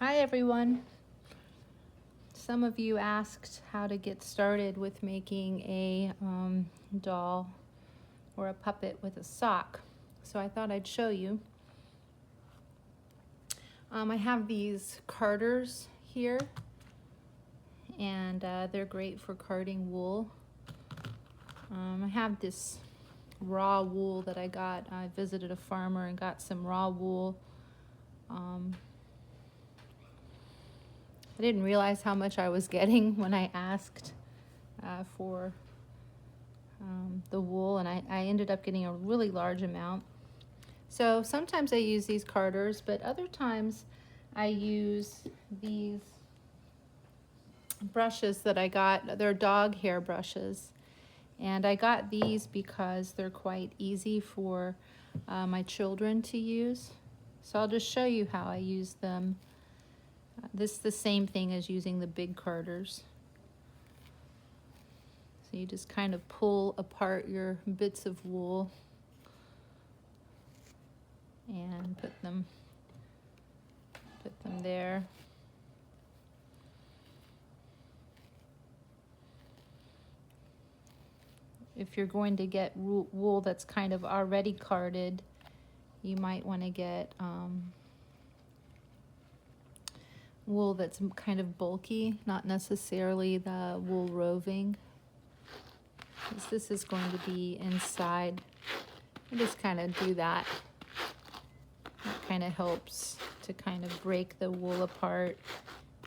Hi everyone. Some of you asked how to get started with making a doll or a puppet with a sock. So I thought I'd show you. I have these carders here, and they're great for carding wool. I have this raw wool that I got. I visited a farmer and got some raw wool. I didn't realize how much I was getting when I asked for the wool, and I ended up getting a really large amount. So sometimes I use these carders, but other times I use these brushes that I got. They're dog hair brushes, and I got these because they're quite easy for my children to use. So I'll just show you how I use them. This is the same thing as using the big carders. So you just kind of pull apart your bits of wool and put them there. If you're going to get wool that's kind of already carded, you might want to get wool that's kind of bulky, not necessarily the wool roving. This is going to be inside. I just kind of do that. That kind of helps to kind of break the wool apart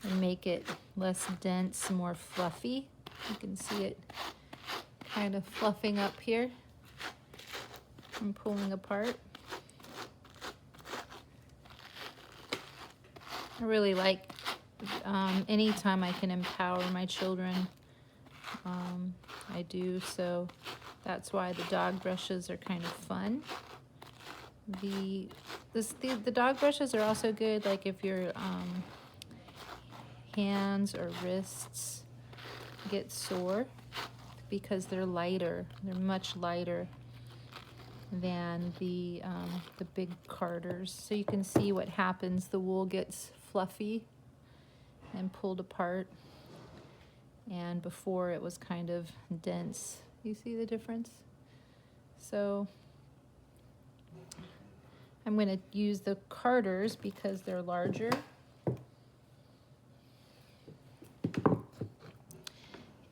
and make it less dense, more fluffy. You can see it kind of fluffing up here and pulling apart. I really like anytime I can empower my children, I do, so that's why the dog brushes are kind of fun. The dog brushes are also good, like if your hands or wrists get sore, because they're lighter. They're much lighter than the big carders. So you can see what happens. The wool gets fluffy and pulled apart, and before it was kind of dense. You see the difference? So I'm going to use the carders because they're larger.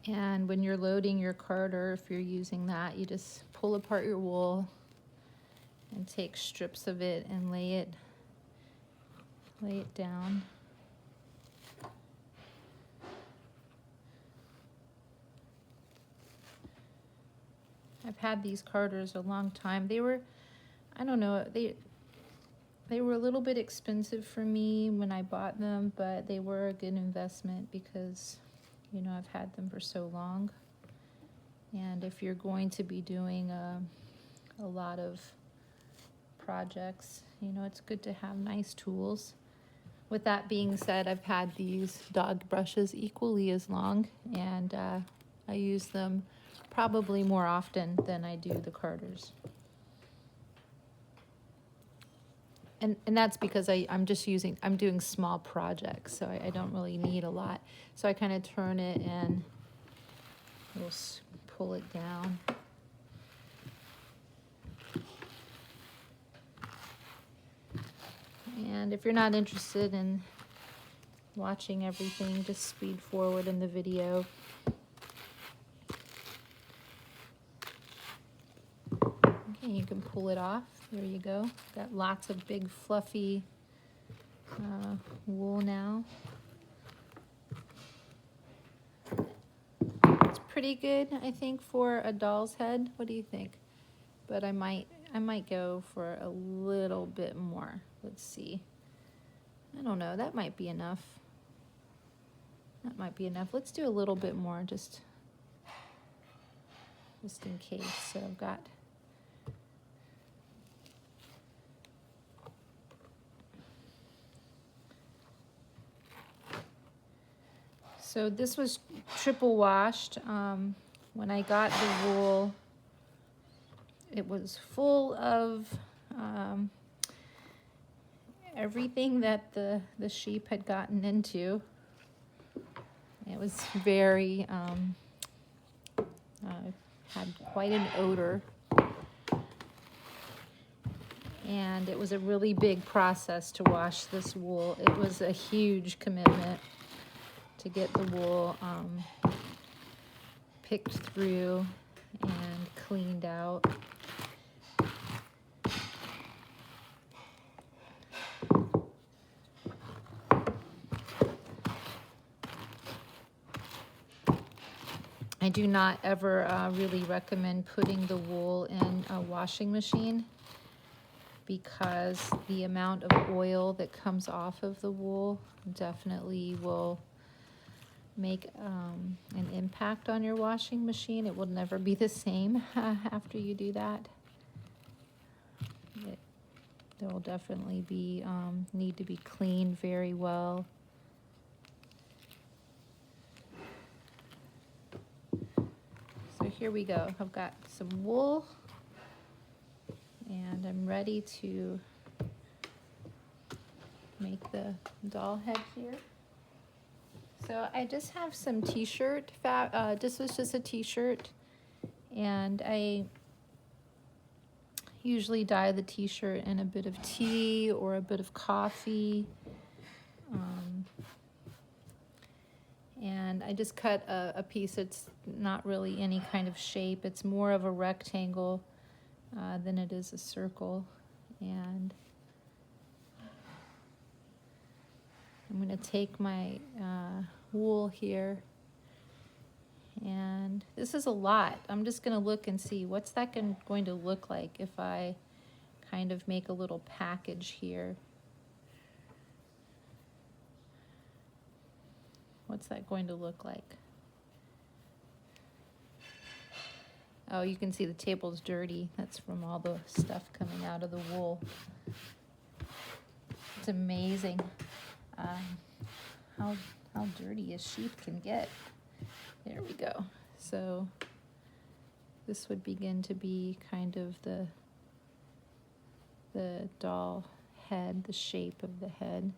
And when you're loading your carder, if you're using that, you just pull apart your wool and take strips of it and lay it down. I've had these carders a long time. They were, I don't know, they were a little bit expensive for me when I bought them, but they were a good investment because, you know, I've had them for so long. And if you're going to be doing a lot of projects, you know, it's good to have nice tools. With that being said, I've had these dog brushes equally as long, and I use them probably more often than I do the carders. And that's because I'm doing small projects, so I don't really need a lot. So I kind of turn it and we'll pull it down. And if you're not interested in watching everything, just speed forward in the video. Okay, you can pull it off. There you go. Got lots of big fluffy wool now. It's pretty good, I think, for a doll's head. What do you think? But I might go for a little bit more. Let's see. I don't know. That might be enough. That might be enough. Let's do a little bit more, just in case. So I've got So this was triple washed. When I got the wool, it was full of everything that the sheep had gotten into. It was very, had quite an odor. And it was a really big process to wash this wool. It was a huge commitment to get the wool picked through and cleaned out. I do not ever really recommend putting the wool in a washing machine, because the amount of oil that comes off of the wool definitely will make an impact on your washing machine. It will never be the same after you do that. There will definitely be need to be cleaned very well. So here we go. I've got some wool, and I'm ready to make the doll head here. So I just have some t-shirt, this was just a t-shirt, and I usually dye the t-shirt in a bit of tea or a bit of coffee. And I just cut a piece. It's not really any kind of shape. It's more of a rectangle than it is a circle. And I'm going to take my wool here. And this is a lot. I'm just going to look and see what's that going to look like if I kind of make a little package here. What's that going to look like? Oh, you can see the table's dirty. That's from all the stuff coming out of the wool. It's amazing how dirty a sheep can get. There we go. So this would begin to be kind of the doll head, the shape of the head.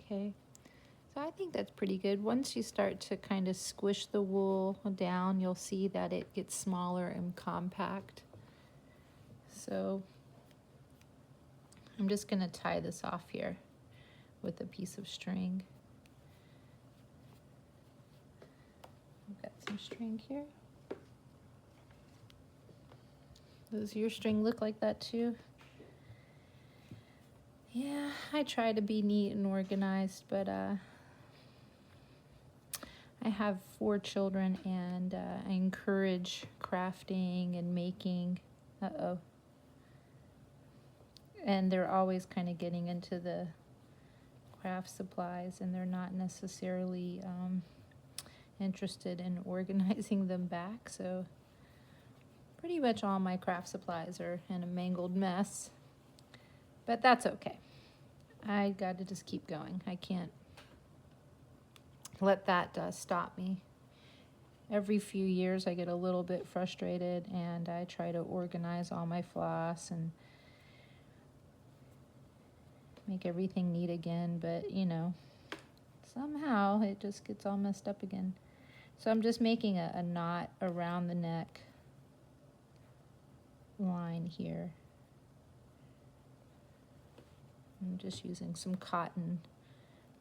Okay, so I think that's pretty good. Once you start to kind of squish the wool down, you'll see that it gets smaller and compact. So I'm just going to tie this off here with a piece of string. I've got some string here. Does your string look like that too? Yeah, I try to be neat and organized, but I have 4 children, and I encourage crafting and making. And they're always kind of getting into the craft supplies, and they're not necessarily interested in organizing them back. So pretty much all my craft supplies are in a mangled mess, but that's okay. I got to just keep going. I can't let that stop me. Every few years I get a little bit frustrated, and I try to organize all my floss and make everything neat again, but you know, somehow it just gets all messed up again. So I'm just making a knot around the neck line here. I'm just using some cotton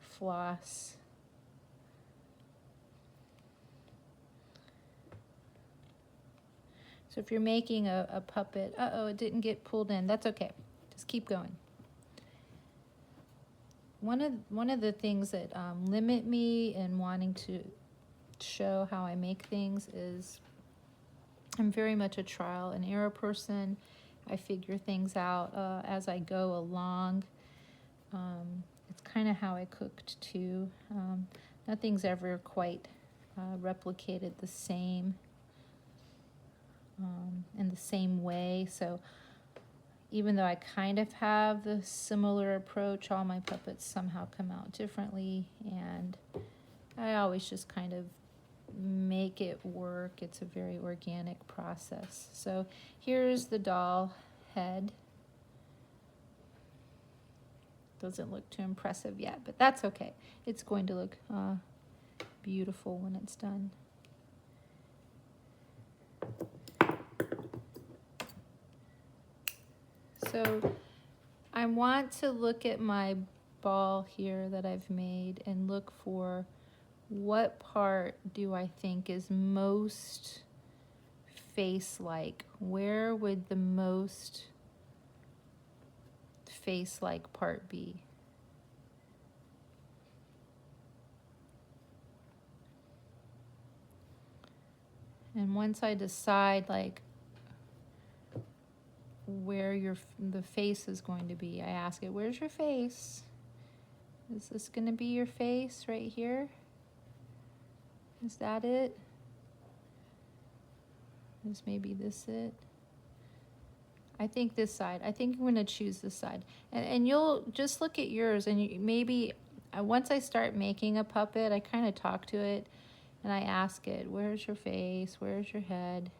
floss. So if you're making a puppet, it didn't get pulled in, that's okay. Just keep going. One of the things that limit me in wanting to show how I make things is I'm very much a trial and error person. I figure things out as I go along. It's kind of how I cooked too. Nothing's ever quite replicated the same in the same way. So even though I kind of have the similar approach, all my puppets somehow come out differently, and I always just kind of make it work. It's a very organic process. So here's the doll head. Doesn't look too impressive yet, but that's okay. It's going to look beautiful when it's done. So I want to look at my ball here that I've made and look for what part do I think is most face-like. Where would the most face-like part be? And once I decide like where the face is going to be, I ask it, where's your face? Is this going to be your face right here? Is that it? Is maybe this it? I think this side. I think I'm going to choose this side. And you'll just look at yours, and maybe once I start making a puppet, I kind of talk to it and I ask it, where's your face? Where's your head?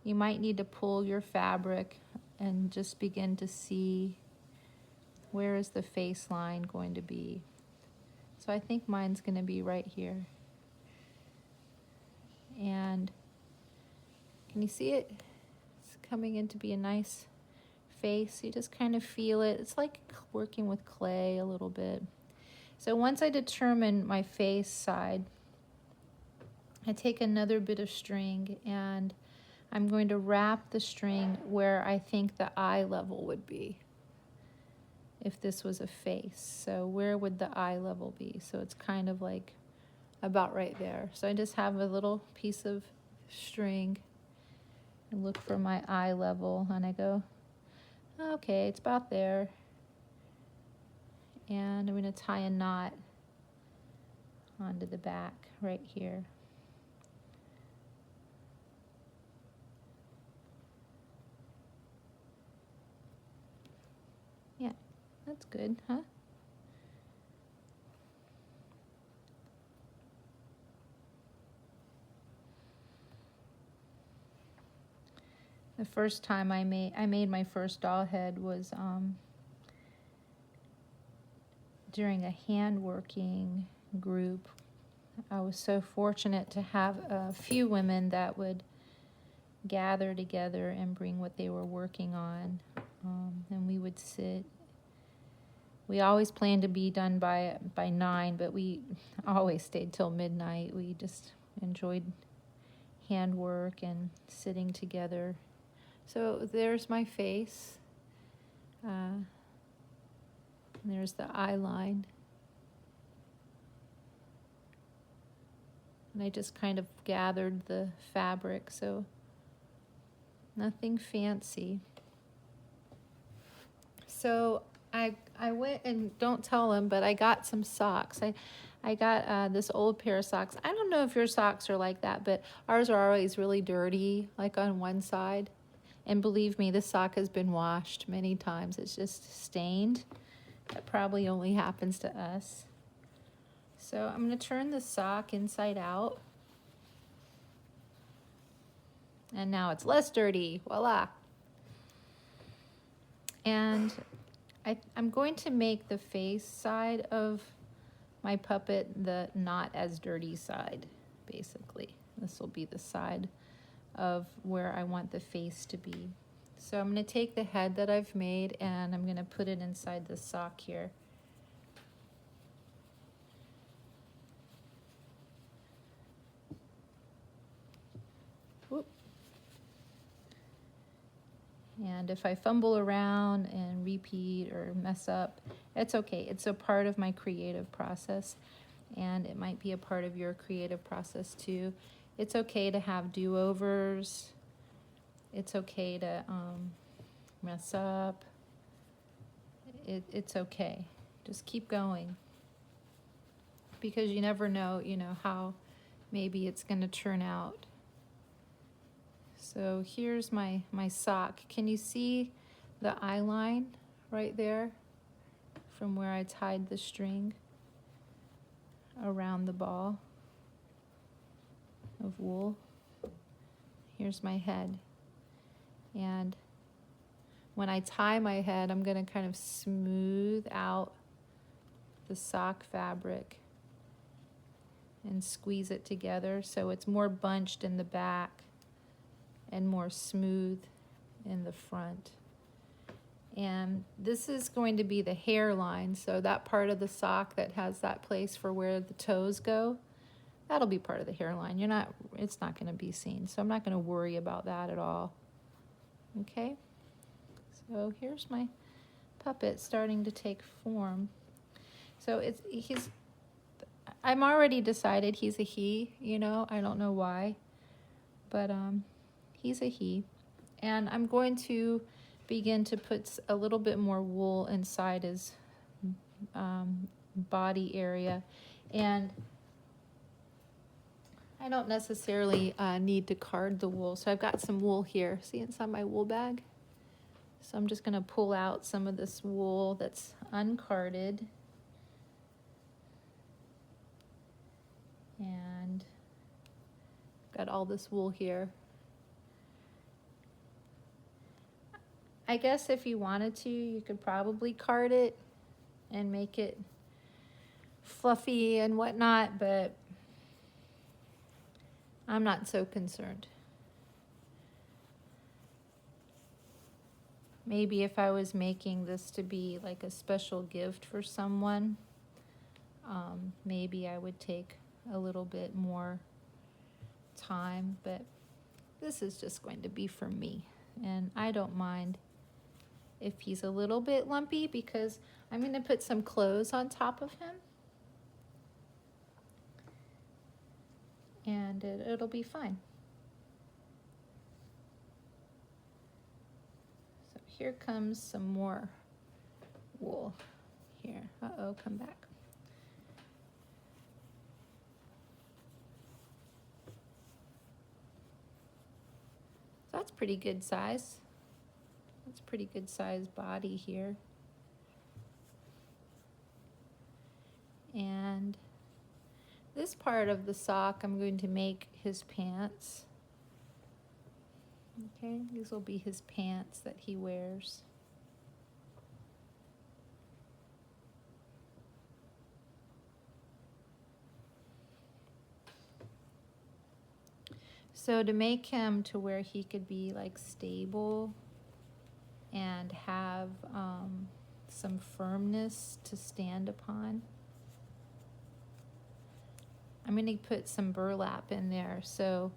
You might need to pull your fabric and just begin to see where is the face line going to be. So I think mine's going to be right here. And can you see it? It's coming in to be a nice face. You just kind of feel it. It's like working with clay a little bit. So once I determine my face side, I take another bit of string and I'm going to wrap the string where I think the eye level would be if this was a face. So where would the eye level be? So it's kind of like about right there. So I just have a little piece of string and look for my eye level and I go, okay, it's about there. And I'm going to tie a knot onto the back right here. Yeah, that's good, huh? The first time I made my first doll head was during a hand working group. I was so fortunate to have a few women that would gather together and bring what they were working on, and we would sit. We always planned to be done by 9, but we always stayed till midnight. We just enjoyed handwork and sitting together. So there's my face. There's the eye line. And I just kind of gathered the fabric, so nothing fancy. So I went, and don't tell them, but I got some socks. I got this old pair of socks. I don't know if your socks are like that, but ours are always really dirty, like on one side. And believe me, this sock has been washed many times. It's just stained. That probably only happens to us. So I'm going to turn the sock inside out. And now it's less dirty. Voila. And I'm going to make the face side of my puppet the not as dirty side, basically. This will be the side of where I want the face to be. So I'm going to take the head that I've made and I'm going to put it inside the sock here. Whoop. And if I fumble around and repeat or mess up, it's okay. It's a part of my creative process, and it might be a part of your creative process too. It's okay to have do-overs. It's okay to mess up. It's okay. Just keep going, because you never know, how maybe it's going to turn out. So here's my sock. Can you see the eye line right there from where I tied the string around the ball of wool? Here's my head. And when I tie my head, I'm going to kind of smooth out the sock fabric and squeeze it together so it's more bunched in the back and more smooth in the front. And this is going to be the hairline, so that part of the sock that has that place for where the toes go, that'll be part of the hairline. It's not going to be seen, so I'm not going to worry about that at all. Okay, so here's my puppet starting to take form. So I'm already decided he's a he, you know, I don't know why, but he's a he. And I'm going to begin to put a little bit more wool inside his body area. And I don't necessarily need to card the wool. So I've got some wool here. See inside my wool bag? So I'm just going to pull out some of this wool that's uncarded. And got all this wool here. I guess if you wanted to, you could probably card it and make it fluffy and whatnot, but I'm not so concerned. Maybe if I was making this to be like a special gift for someone, maybe I would take a little bit more time, but this is just going to be for me. And I don't mind if he's a little bit lumpy because I'm going to put some clothes on top of him. And it'll be fine. So here comes some more wool here. Uh-oh, come back. So that's pretty good size. That's pretty good size body here. And this part of the sock, I'm going to make his pants. Okay, these will be his pants that he wears. So to make him to where he could be like stable and have some firmness to stand upon, I'm going to put some burlap in there. So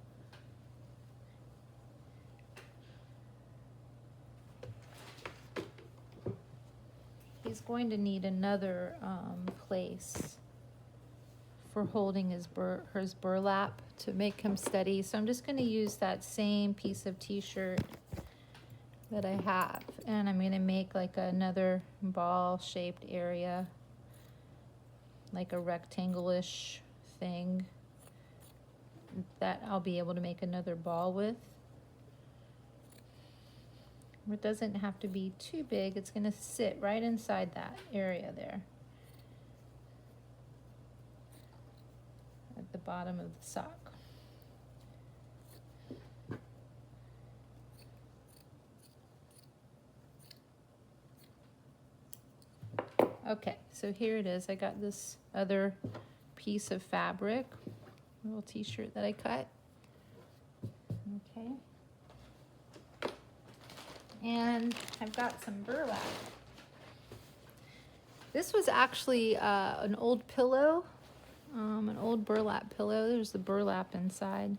he's going to need another place for holding his burlap to make him steady. So I'm just going to use that same piece of t-shirt that I have, and I'm going to make like another ball shaped area, like a rectangle-ish thing that I'll be able to make another ball with. It doesn't have to be too big. It's going to sit right inside that area there at the bottom of the sock. Okay, so here it is. I got this other piece of fabric, little t-shirt that I cut. Okay. And I've got some burlap. This was actually an old pillow, an old burlap pillow. There's the burlap inside.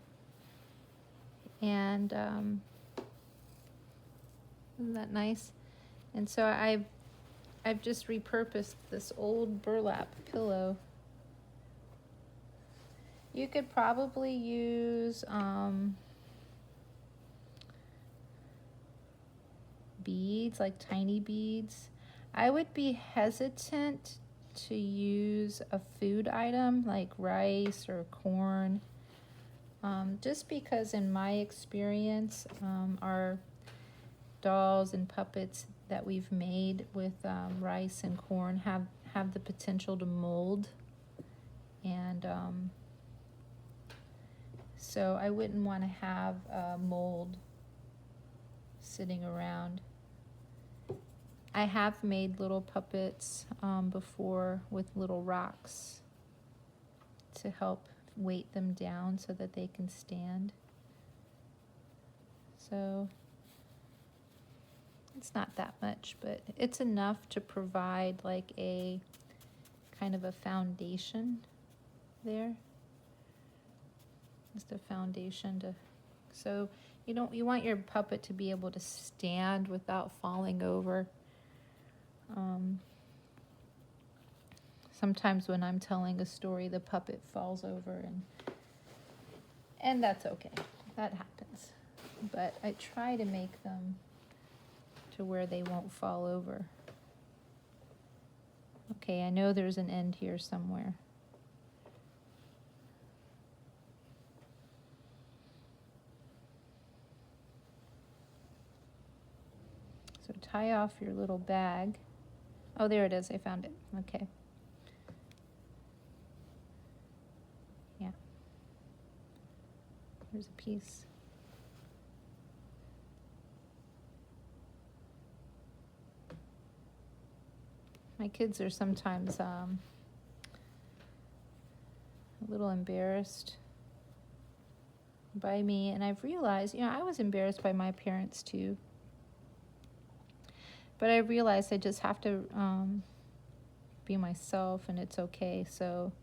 And isn't that nice? And so I've just repurposed this old burlap pillow. You could probably use beads, like tiny beads. I would be hesitant to use a food item like rice or corn, just because in my experience, our dolls and puppets that we've made with rice and corn have the potential to mold, and so I wouldn't want to have mold sitting around. I have made little puppets before with little rocks to help weight them down so that they can stand. So it's not that much, but it's enough to provide like a kind of a foundation there. Just a foundation to, so you want your puppet to be able to stand without falling over. Sometimes when I'm telling a story, the puppet falls over, and that's okay. That happens. But I try to make them to where they won't fall over. Okay, I know there's an end here somewhere. So tie off your little bag. Oh, there it is. I found it. Okay. Yeah. Here's a piece. My kids are sometimes a little embarrassed by me, and I've realized, I was embarrassed by my parents too. But I realized I just have to be myself, and it's okay. So,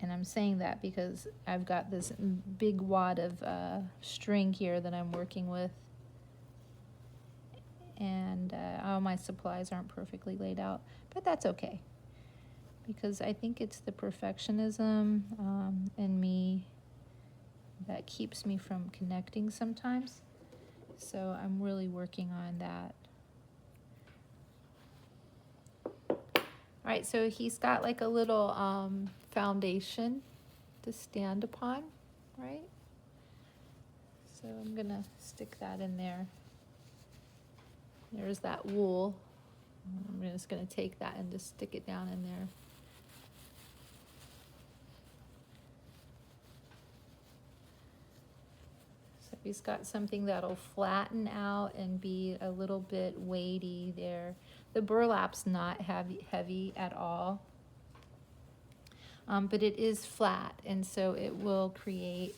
and I'm saying that because I've got this big wad of string here that I'm working with, and all my supplies aren't perfectly laid out, but that's okay, because I think it's the perfectionism in me that keeps me from connecting sometimes. So I'm really working on that. All right, so he's got like a little foundation to stand upon, right? So I'm gonna stick that in there. There's that wool. I'm just gonna take that and just stick it down in there. So he's got something that'll flatten out and be a little bit weighty there. The burlap's not heavy at all, but it is flat, and so it will create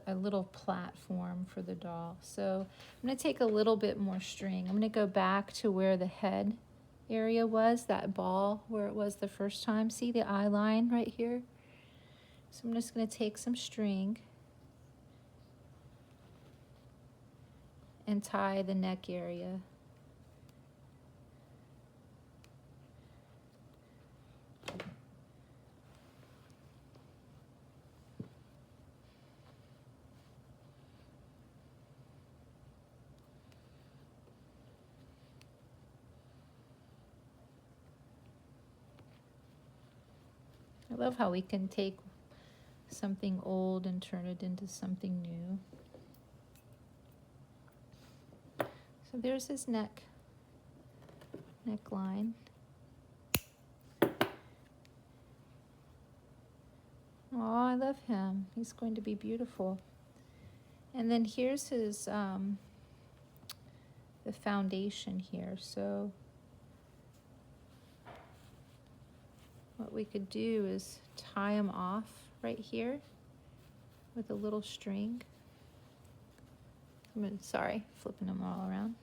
a little platform for the doll. So I'm going to take a little bit more string. I'm going to go back to where the head area was, that ball where it was the first time. See the eye line right here? So I'm just going to take some string and tie the neck area. I love how we can take something old and turn it into something new. So there's his neckline. Oh, I love him. He's going to be beautiful. And then here's his the foundation here. So what we could do is tie him off right here with a little string. Sorry, flipping them all around.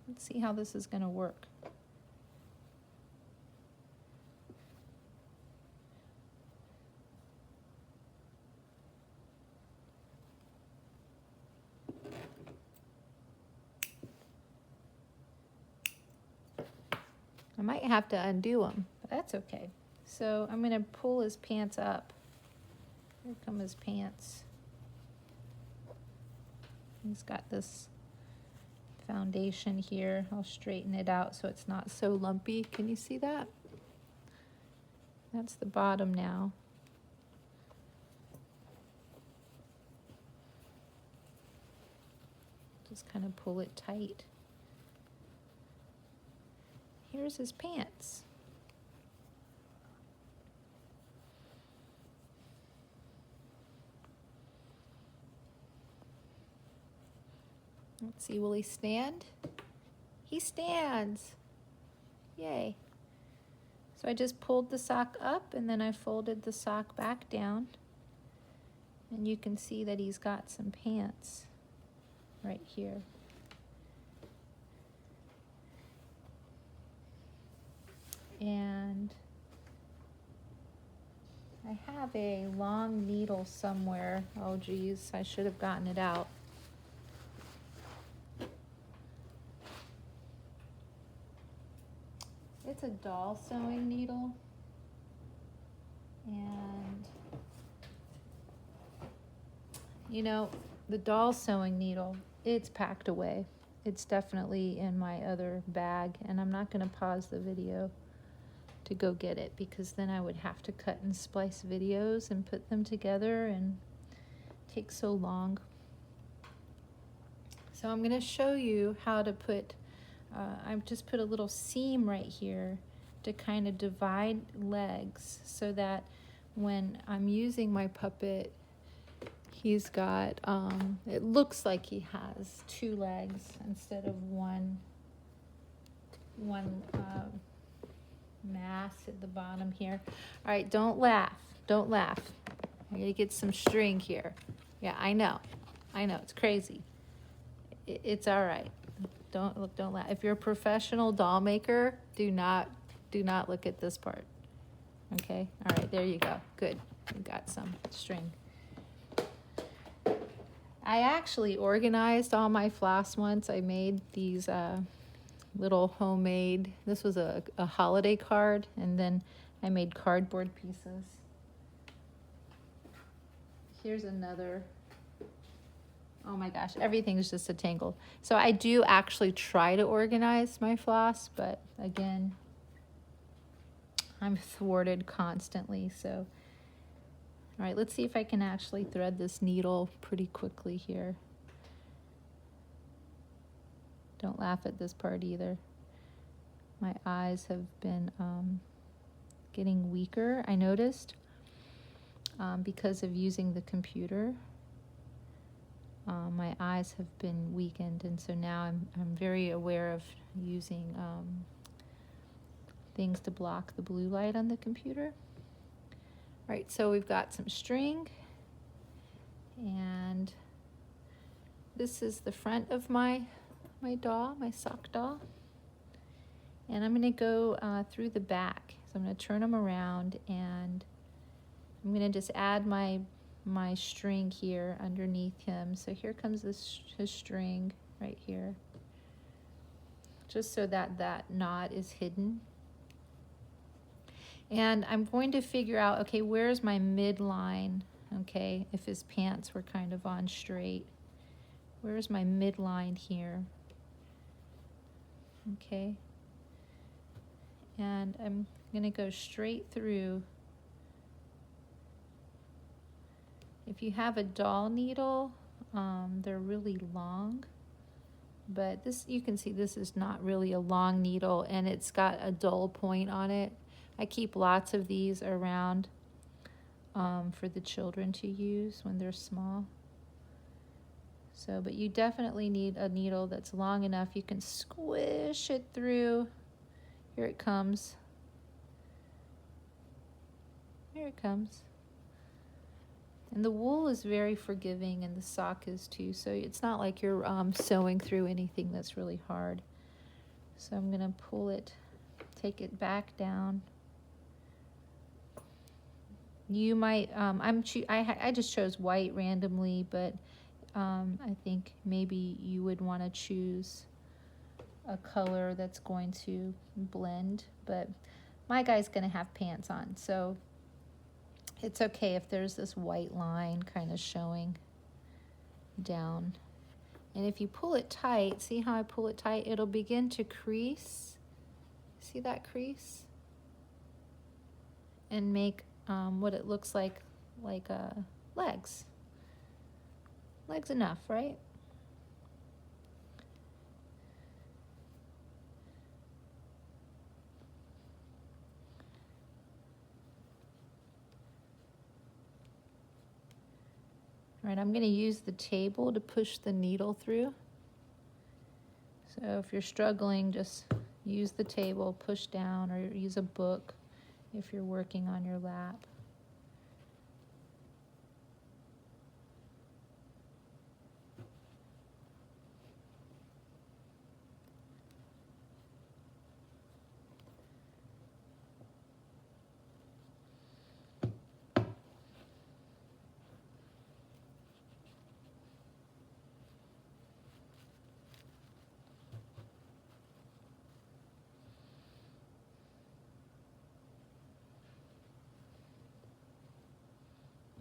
Let's see how this is going to work. I might have to undo them, but that's okay. So I'm going to pull his pants up. Here come his pants. He's got this foundation here. I'll straighten it out so it's not so lumpy. Can you see that? That's the bottom now. Just kind of pull it tight. here's his pants. Let's see, will he stand? He stands. Yay. So I just pulled the sock up and then I folded the sock back down. And you can see that he's got some pants right here. And I have a long needle somewhere. Oh geez, I should have gotten it out. It's a doll sewing needle. And you know, the doll sewing needle, it's packed away. It's definitely in my other bag, and I'm not going to pause the video to go get it because then I would have to cut and splice videos and put them together and it takes so long. So I'm going to show you how to put, I've just put a little seam right here to kind of divide legs so that when I'm using my puppet, he's got, it looks like he has 2 legs instead of one mass at the bottom here. All right, don't laugh. Don't laugh. I'm gonna get some string here. Yeah, I know, it's crazy. It's all right. Don't laugh. If you're a professional doll maker, do not look at this part. Okay, all right, there you go. Good, you got some string. I actually organized all my floss once. I made these little homemade, this was a holiday card, and then I made cardboard pieces. Here's another. Oh my gosh, everything's just a tangle. So I do actually try to organize my floss, but again, I'm thwarted constantly. So, all right, let's see if I can actually thread this needle pretty quickly here. Don't laugh at this part either. My eyes have been getting weaker, I noticed, because of using the computer. My eyes have been weakened, and so now I'm very aware of using things to block the blue light on the computer. All right, so we've got some string, and this is the front of my doll, my sock doll. And I'm going to go through the back. So I'm going to turn them around, and I'm going to just add my string here underneath him. So here comes his string right here, just so that knot is hidden. And I'm going to figure out, okay, where's my midline? Okay, if his pants were kind of on straight, where's my midline here? Okay, and I'm going to go straight through. If you have a doll needle, they're really long, but this, you can see this is not really a long needle, and it's got a dull point on it. I keep lots of these around for the children to use when they're small. So, but you definitely need a needle that's long enough you can squish it through. Here it comes. Here it comes. And the wool is very forgiving, and the sock is too, so it's not like you're sewing through anything that's really hard. So I'm going to pull it, take it back down. You might, I just chose white randomly, but I think maybe you would want to choose a color that's going to blend, but my guy's going to have pants on, so it's okay if there's this white line kind of showing down. And if you pull it tight, see how I pull it tight? It'll begin to crease. See that crease? And make what it looks like legs. Legs enough, right? right, I'm going to use the table to push the needle through. So if you're struggling, just use the table, push down, or use a book if you're working on your lap.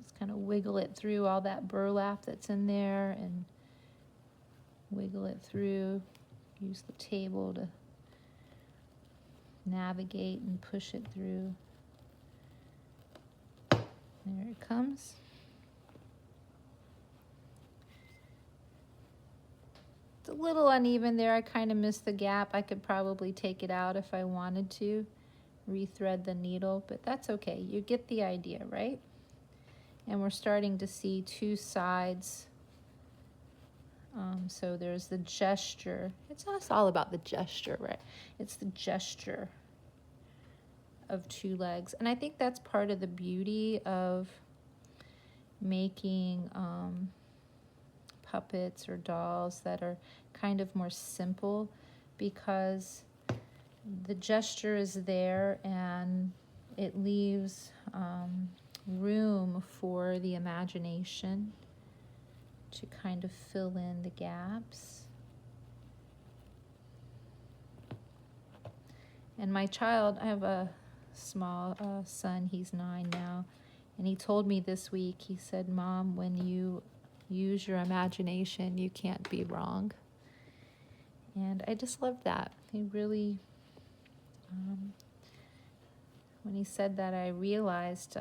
Just kind of wiggle it through all that burlap that's in there and wiggle it through. Use the table to navigate and push it through. There it comes. It's a little uneven there. I kind of missed the gap. I could probably take it out if I wanted to, rethread the needle, but that's okay. You get the idea, right? And we're starting to see two sides. So there's the gesture. It's all about the gesture, right? It's the gesture of two legs. And I think that's part of the beauty of making puppets or dolls that are kind of more simple, because the gesture is there and it leaves room for the imagination to kind of fill in the gaps. And my child, I have a small son, he's 9 now, and he told me this week, he said, "Mom, when you use your imagination, you can't be wrong." And I just love that. He really, when he said that, I realized,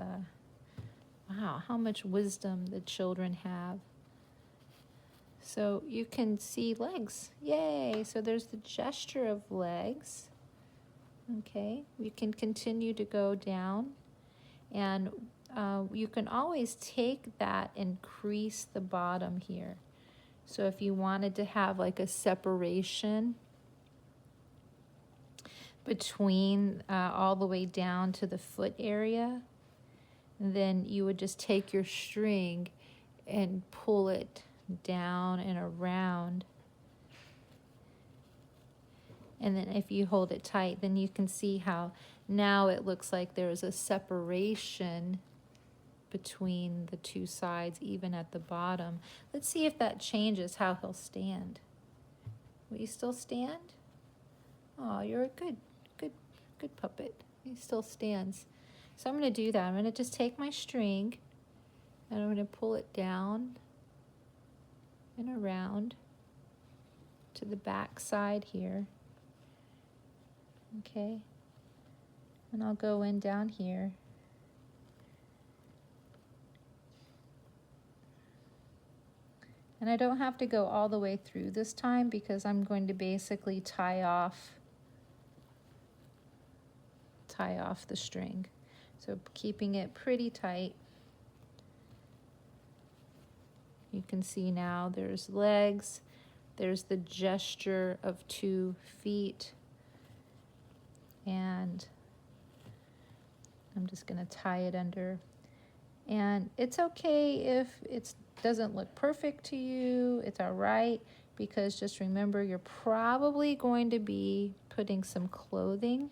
wow, how much wisdom the children have. So you can see legs. Yay! So there's the gesture of legs. Okay, we can continue to go down, and you can always take that and crease the bottom here. So if you wanted to have like a separation between all the way down to the foot area, then you would just take your string and pull it down and around. And then if you hold it tight, then you can see how now it looks like there's a separation between the two sides, even at the bottom. Let's see if that changes how he'll stand. Will you still stand? Oh, you're a good puppet. He still stands. So I'm going to do that. I'm going to just take my string and I'm going to pull it down and around to the back side here. Okay, and I'll go in down here. And I don't have to go all the way through this time because I'm going to basically tie off the string. So keeping it pretty tight. You can see now there's legs, there's the gesture of 2 feet, and I'm just going to tie it under. And it's okay if it doesn't look perfect to you. It's all right, because just remember, you're probably going to be putting some clothing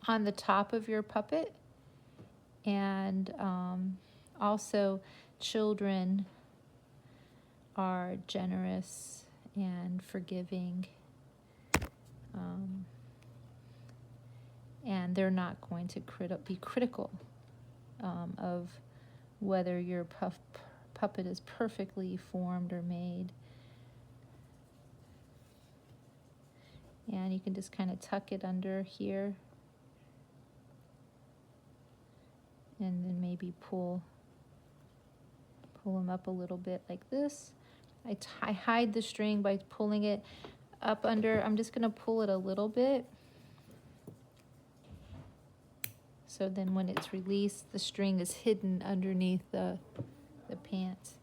on the top of your puppet. And also, children are generous and forgiving. And they're not going to be critical of whether your puppet is perfectly formed or made. And you can just kind of tuck it under here. And then maybe pull them up a little bit like this. I hide the string by pulling it up under. I'm just going to pull it a little bit. So then when it's released, the string is hidden underneath the the pants.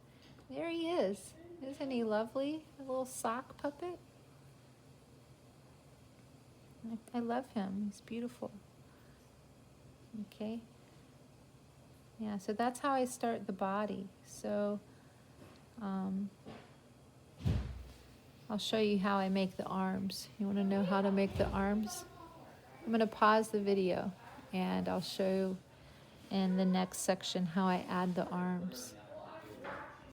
There he is. Isn't he lovely? A little sock puppet. I love him. He's beautiful. Okay. Yeah, so that's how I start the body. So I'll show you how I make the arms. You want to know how to make the arms? I'm going to pause the video and I'll show in the next section how I add the arms.